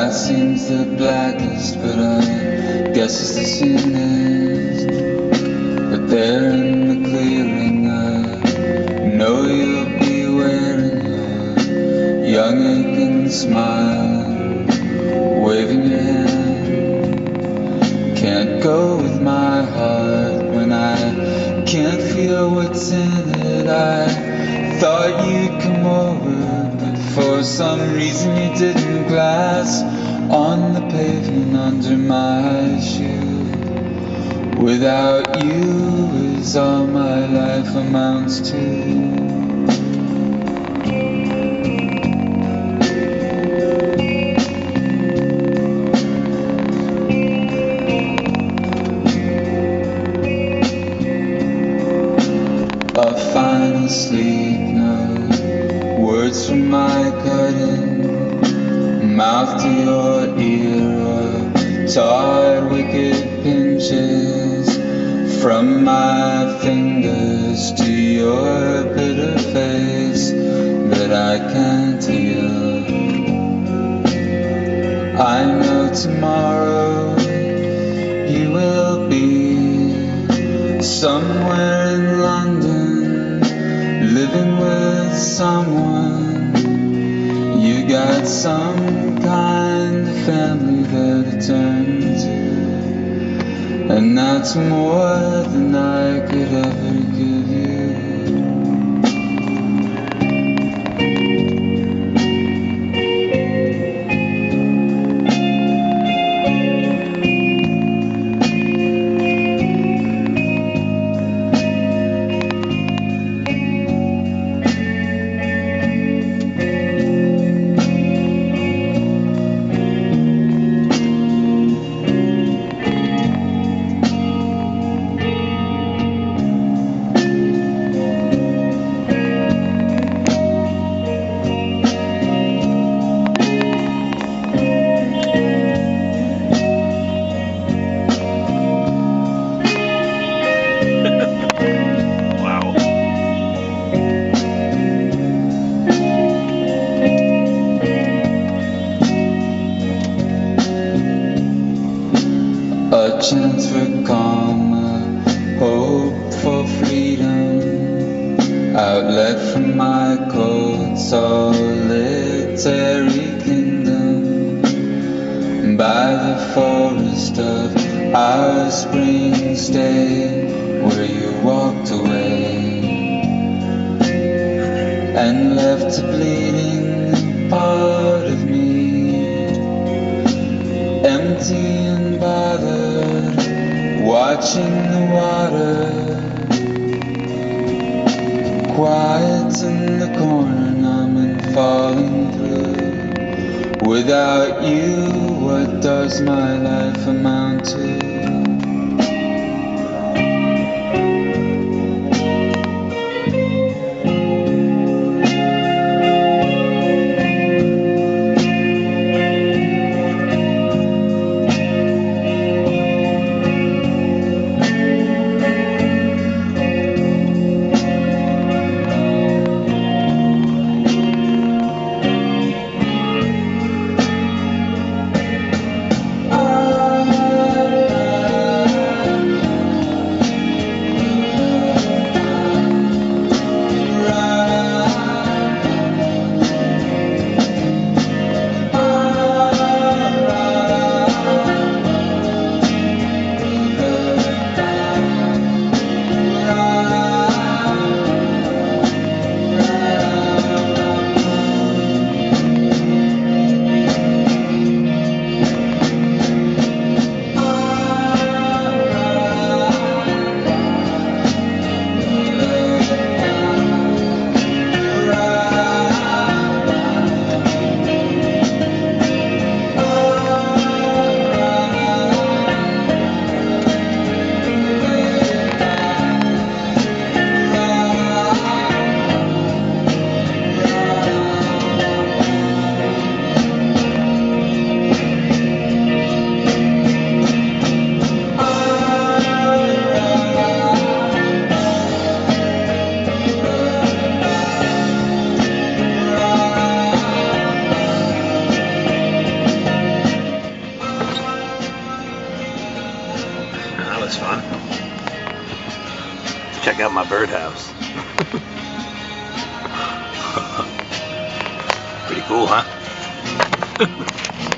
glass seems the blackest, but I guess it's the soonest. But there in the clearing, I know you'll be wearing your young aching smile, waving your hand. Can't go with my heart when I can't feel what's in it. I thought you'd come over, but for some reason you didn't. Glass on the pavement under my shoe. Without you is all my life amounts to. A final sleep note, words from my curtain, mouth to your ear, or tired wicked pinches from my fingers to your bitter face that I can't heal. I know tomorrow you will be somewhere in London, living with someone. You got some kind of family there to turn to, and that's more than I could ever give you. A chance for calm, a hope for freedom, outlet from my cold solitary kingdom, by the forest of our spring stay, where you walked away and left a bleeding part of me, empty and bothered, watching the water, quiet in the corner, numb and falling through. Without you, what does my life amount to? check out my birdhouse. Pretty cool, huh?